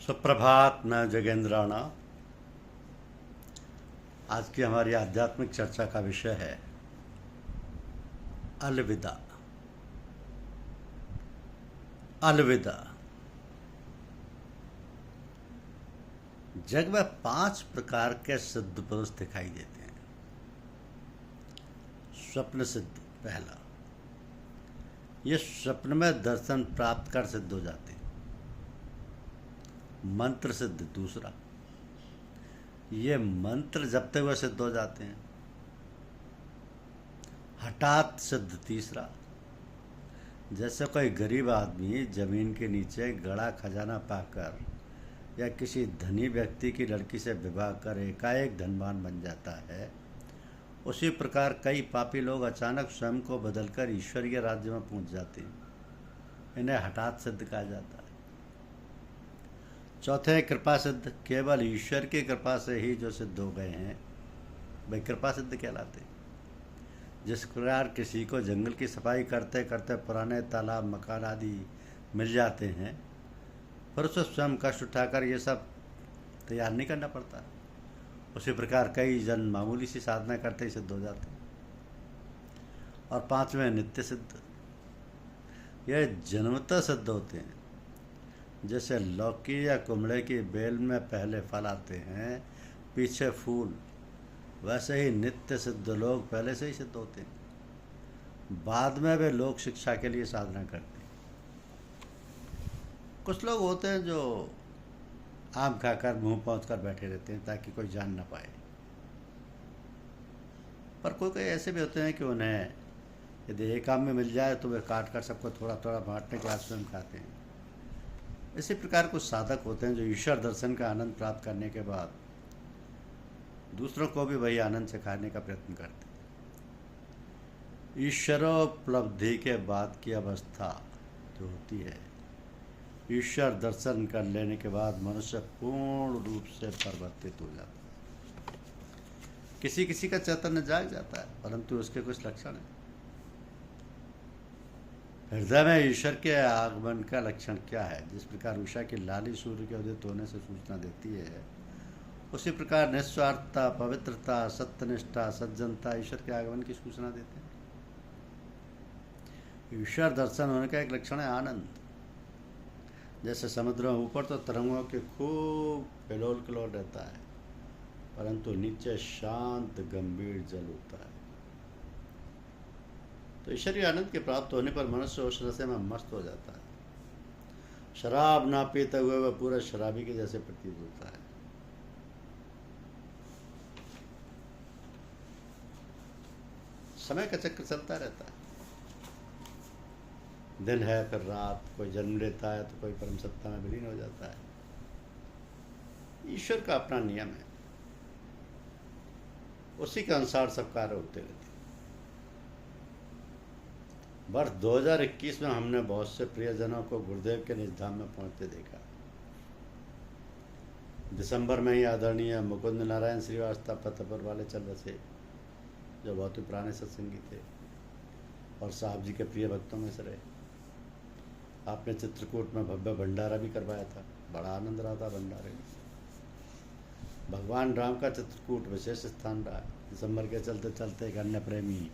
सुप्रभात। मैं जगेंद्राणा। आज की हमारी आध्यात्मिक चर्चा का विषय है अलविदा। अलविदा। जग में 5 प्रकार के सिद्ध पुरुष दिखाई देते हैं। स्वप्न सिद्ध पहला, ये स्वप्न में दर्शन प्राप्त कर सिद्ध हो जाते हैं। मंत्र सिद्ध दूसरा, ये मंत्र जपते हुए सिद्ध हो जाते हैं। हठात सिद्ध तीसरा, जैसे कोई गरीब आदमी जमीन के नीचे गड़ा खजाना पाकर या किसी धनी व्यक्ति की लड़की से विवाह कर एकाएक धनवान बन जाता है, उसी प्रकार कई पापी लोग अचानक स्वयं को बदलकर ईश्वरीय राज्य में पहुंच जाते हैं। इन्हें हठात सिद्ध कहा जाता है। चौथे, कृपा सिद्ध। केवल ईश्वर की कृपा से ही जो सिद्ध हो गए हैं वे कृपा सिद्ध कहलाते हैं। जिस प्रकार किसी को जंगल की सफाई करते करते पुराने तालाब मकान आदि मिल जाते हैं, पर उसे स्वयं कष्ट उठाकर ये सब तैयार नहीं करना पड़ता, उसी प्रकार कई जन मामूली सी साधना करते ही सिद्ध हो जाते हैं। और पांचवें, नित्य सिद्ध। यह जन्मतः सिद्ध होते हैं। जैसे लौकी या कुमड़े की बेल में पहले फल आते हैं, पीछे फूल, वैसे ही नित्य सिद्ध लोग पहले से ही सिद्ध होते हैं। बाद में वे लोक शिक्षा के लिए साधना करते हैं। कुछ लोग होते हैं जो आम खाकर मुंह पहुँच कर बैठे रहते हैं ताकि कोई जान ना पाए, पर कोई कोई ऐसे भी होते हैं कि उन्हें यदि एक आम में मिल जाए तो वे काट कर सबको थोड़ा थोड़ा बांटने के बाद स्वयं खाते हैं। इसी प्रकार कुछ साधक होते हैं जो ईश्वर दर्शन का आनंद प्राप्त करने के बाद दूसरों को भी वही आनंद सिखाने का प्रयत्न करते हैं। ईश्वरोपलब्धि के बाद की अवस्था जो होती है, ईश्वर दर्शन कर लेने के बाद मनुष्य पूर्ण रूप से परिवर्तित हो जाता है। किसी किसी का चैतन्य जाग जाता है, परंतु उसके कुछ लक्षण हैं। हृदय में ईश्वर के आगमन का लक्षण क्या है? जिस प्रकार उषा की लाली सूर्य के उदित होने से सूचना देती है, उसी प्रकार निस्वार्थता, पवित्रता, सत्यनिष्ठा, सज्जनता ईश्वर के आगमन की सूचना देते हैं। ईश्वर दर्शन होने का एक लक्षण है आनंद। जैसे समुद्र में ऊपर तो तरंगों के खूब हिलोल किलोल रहता है, परंतु नीचे शांत गंभीर जल होता है। तो ईश्वरीय आनंद के प्राप्त होने पर मनुष्य उस नशे में मस्त हो जाता है। शराब ना पीते हुए वह पूरा शराबी के जैसे प्रतीत होता है। समय का चक्र चलता रहता है। दिन है फिर रात, कोई जन्म लेता है तो कोई परम सत्ता में विलीन हो जाता है। ईश्वर का अपना नियम है, उसी के अनुसार सब कार्य होते रहते हैं। वर्ष 2021 में हमने बहुत से प्रियजनों को गुरुदेव के निज धाम में पहुंचते देखा। दिसंबर में ही आदरणीय मुकुंद नारायण श्रीवास्तव फतेहपुर वाले चल बसे, जो बहुत ही पुराने सत्संगी थे और साहब जी के प्रिय भक्तों में से रहे। आपने चित्रकूट में भव्य भंडारा भी करवाया था, बड़ा आनंद रहा था भंडारे में। भगवान राम का चित्रकूट विशेष स्थान रहा। दिसंबर के चलते चलते एक अन्य प्रेमी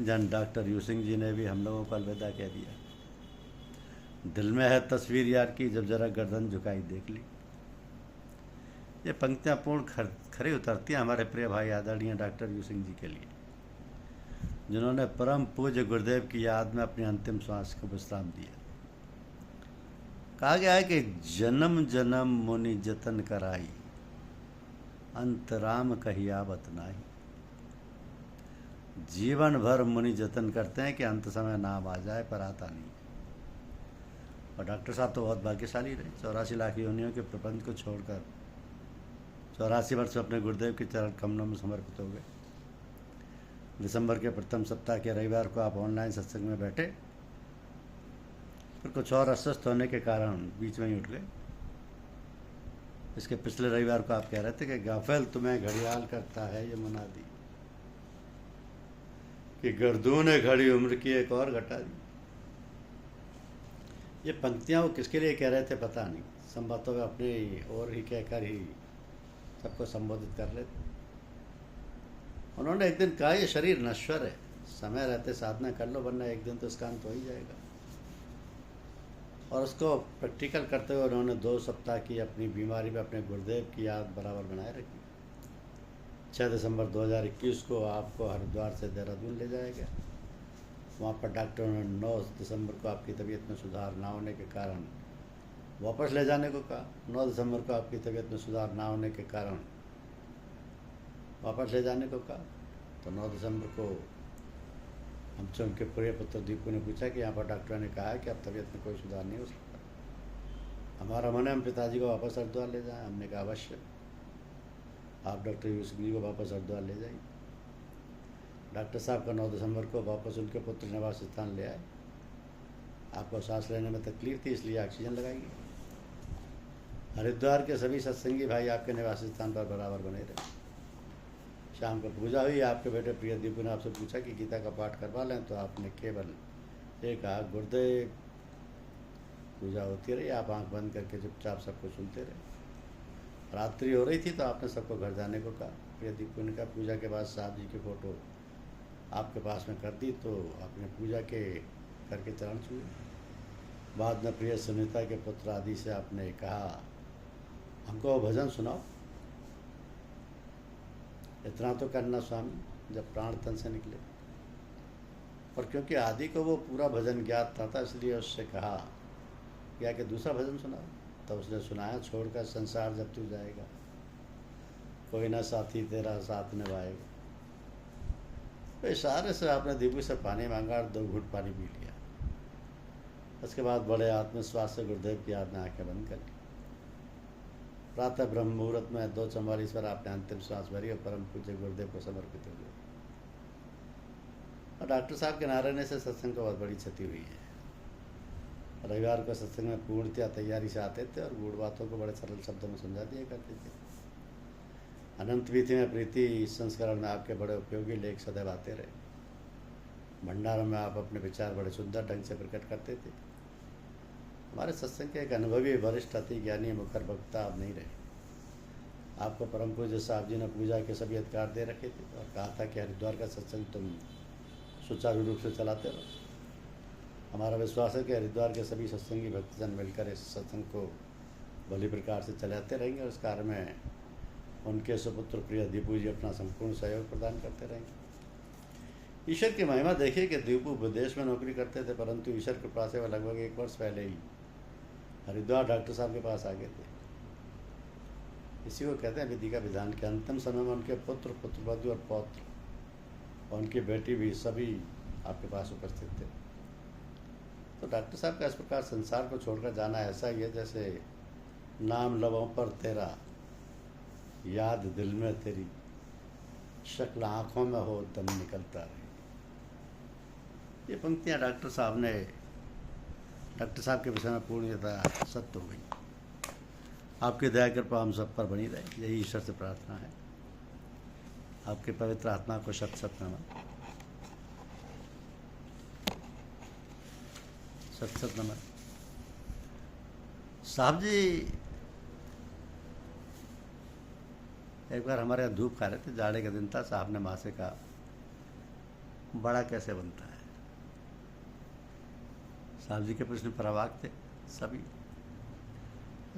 जन डॉक्टर यू सिंह जी ने भी हम लोगों को अलविदा कह दिया। दिल में है तस्वीर यार की, जब जरा गर्दन झुकाई देख ली। ये पंक्तियाँ पूर्ण खरी उतरती हैं हमारे प्रिय भाई आदरणीय डॉक्टर यू सिंह जी के लिए, जिन्होंने परम पूज्य गुरुदेव की याद में अपनी अंतिम श्वास को विश्राम दिया। कहा गया है कि जन्म जन्म मुनि जतन कराई, अंतराम कहियावत नाही। जीवन भर मुनि जतन करते हैं कि अंत समय नाम आ जाए, पर आता नहीं। और डॉक्टर साहब तो बहुत भाग्यशाली रहे। 84 लाख योनियों के प्रपंच को छोड़कर 84 वर्ष अपने गुरुदेव के चरण कमलों में समर्पित हो गए। दिसंबर के प्रथम सप्ताह के रविवार को आप ऑनलाइन सत्संग में बैठे, फिर कुछ और अस्वस्थ होने के कारण बीच में ही उठ गए। इसके पिछले रविवार को आप कह रहे थे कि गाफिल तुम्हें घड़ियाल करता है ये मुनादी, कि गर्दू ने घड़ी उम्र की एक और घटा दी। ये पंक्तियाँ वो किसके लिए कह रहे थे पता नहीं, संभवतः वे अपनी ओर ही कहकर ही सबको संबोधित कर लेते। उन्होंने एक दिन कहा, ये शरीर नश्वर है, समय रहते साधना कर लो, वरना एक दिन तो इसका अंत हो ही जाएगा। और उसको प्रैक्टिकल करते हुए उन्होंने 2 सप्ताह की अपनी बीमारी में अपने गुरुदेव की याद बराबर बनाए रखी। 6 दिसंबर 2021 को आपको हरिद्वार से देहरादून ले जाया गया। वहाँ पर डॉक्टरों ने 9 दिसंबर को आपकी तबीयत में सुधार ना होने के कारण वापस ले जाने को कहा। 9 दिसंबर को आपकी तबीयत में सुधार ना होने के कारण वापस ले जाने को कहा। तो 9 दिसंबर को हमसे उनके प्रिय पुत्र दीपू ने पूछा कि यहाँ पर डॉक्टरों ने कहा है कि अब तबीयत में कोई सुधार नहीं हो सकता, हमारा मन है हम पिताजी को वापस हरिद्वार ले जाएं। हमने कहा अवश्य, आप डॉक्टर यूसुफ जी को वापस हरिद्वार ले जाइए। डॉक्टर साहब का 9 दिसंबर को वापस उनके पुत्र निवास स्थान ले आए। आपको सांस लेने में तकलीफ थी, इसलिए ऑक्सीजन लगाएंगे। हरिद्वार के सभी सत्संगी भाई आपके निवास स्थान पर बराबर बने रहे। शाम को पूजा हुई। आपके बेटे प्रिय दीपू ने आपसे पूछा कि गीता का पाठ करवा लें, तो आपने केवल ये कहा, गुरुदेव पूजा होती रही, आप आंख बंद करके चुपचाप सबको सुनते रहे। रात्रि हो रही थी तो आपने सबको घर जाने को कहा। प्रिय दीपू ने कहा, पूजा के बाद साहब जी की फ़ोटो आपके पास में कर दी, तो आपने पूजा के करके चरण छुए। बाद में प्रिय सुनीता के पुत्र आदि से आपने कहा, हमको भजन सुनाओ। इतना तो करना स्वामी जब प्राण तन से निकले। और क्योंकि आदि को वो पूरा भजन ज्ञात था इसलिए उससे कहा या कि दूसरा भजन सुनाओ। तो उसने सुनाया, छोड़कर संसार जब तू जाएगा, कोई ना साथी तेरा साथ निभाएगा। तो इशारे से आपने दीपू से पानी मांगा और 2 घूंट पानी पी लिया। उसके बाद बड़े आत्मविश्वास से गुरुदेव की याद में आंखें बंद कर ली। प्रातः ब्रह्म मुहूर्त में 2:44 पर आपने अंतिम सांस भरी और परम पूज्य गुरुदेव को समर्पित हो गए। और डॉक्टर साहब के नारायण से सत्संग को बहुत बड़ी क्षति हुई है। रविवार को सत्संग में पूर्णतया तैयारी से आते थे और गूढ़ बातों को बड़े सरल शब्दों में समझा दिया करते थे। अनंत वीथी में प्रीति इस संस्करण में आपके बड़े उपयोगी लेख सदैव आते रहे। भंडारों में आप अपने विचार बड़े सुंदर ढंग से प्रकट करते थे। हमारे सत्संग के एक अनुभवी वरिष्ठ अति ज्ञानी मुखर वक्ता अब नहीं रहे। आपको परम पूज्य साहब जी ने पूजा के सभी अधिकार दे रखे थे और कहा था कि हरिद्वार का सत्संग तुम सुचारू रूप से चलाते रहो। हमारा विश्वास है कि हरिद्वार के सभी सत्संगी भक्तजन मिलकर इस सत्संग को भली प्रकार से चलाते रहेंगे और इस कार्य में उनके सुपुत्र प्रिय दीपू जी अपना संपूर्ण सहयोग प्रदान करते रहेंगे। ईश्वर की महिमा देखिए कि दीपू विदेश में नौकरी करते थे, परंतु ईश्वर कृपा से वह लगभग 1 वर्ष पहले ही हरिद्वार डॉक्टर साहब के पास आ गए थे। इसी को कहते हैं विधि का विधान। के अंतिम समय में उनके पुत्र, पुत्रवधू और पौत्र और उनकी बेटी भी सभी आपके पास उपस्थित थे। तो डॉक्टर साहब का इस प्रकार संसार को छोड़कर जाना ऐसा ही है जैसे नाम लबों पर तेरा, याद दिल में तेरी, शक्ल आँखों में हो, दम निकलता रहे। ये पंक्तियाँ डॉक्टर साहब के विषय में पूर्णतः सत्य हो गई। आपकी दया कृपा हम सब पर बनी रहे, यही ईश्वर से प्रार्थना है। आपके पवित्र आत्मा को शत शत नमन, शत शत नमन। साहब जी एक बार हमारे यहाँ धूप खा रहे थे, जाड़े का दिन था। साहब ने माँ से कहा, बड़ा कैसे बनता है? साहब जी के प्रश्न परवाक थे सभी।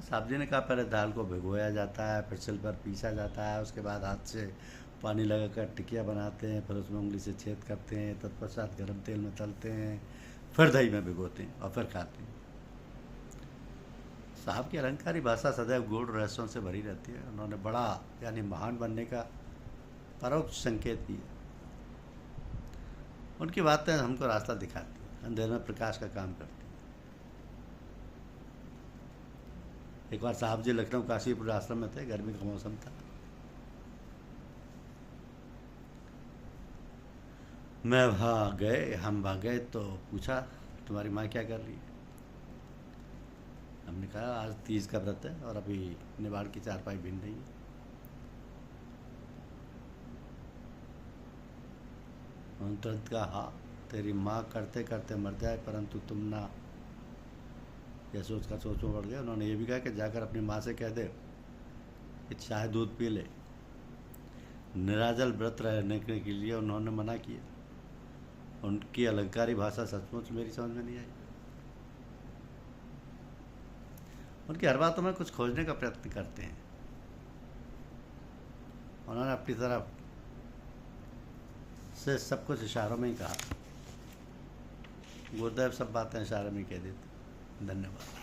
साहब जी ने कहा, पहले दाल को भिगोया जाता है, फिर सिल पर पीसा जाता है, उसके बाद हाथ से पानी लगाकर टिकिया बनाते हैं, फिर उसमें उंगली से छेद करते हैं, तत्पश्चात गर्म तेल में तलते हैं, फिर दही में भिगोते हैं और फिर खाते हैं। साहब की अलंकारी भाषा सदैव गूढ़ रहस्यों से भरी रहती है। उन्होंने बड़ा यानी महान बनने का परोक्ष संकेत दिया। उनकी बातें हमको रास्ता दिखाती हैं, अंधेरे में प्रकाश का काम करती हैं। एक बार साहब जी लखनऊ काशीपुर आश्रम में थे, गर्मी का मौसम था। हम वहाँ गए तो पूछा, तुम्हारी माँ क्या कर रही है? हमने कहा, आज 30 का व्रत है और अभी निवाड़ की चारपाई बिन रही है। उन्होंने तुरंत कहा, हाँ, तेरी माँ करते करते मर जाए परंतु तुम ना। यह सोचकर सोच में पड़ गए। उन्होंने ये भी कहा कि जाकर अपनी माँ से कह दे कि चाय दूध पी ले। निराजल व्रत रहने के लिए उन्होंने मना किया। उनकी अलंकारी भाषा सचमुच मेरी समझ में नहीं आई। उनकी हर बातों में कुछ खोजने का प्रयत्न करते हैं। उन्होंने अपनी तरफ से सब कुछ इशारों में ही कहा। गुरुदेव सब बातें इशारे में कह देते। धन्यवाद।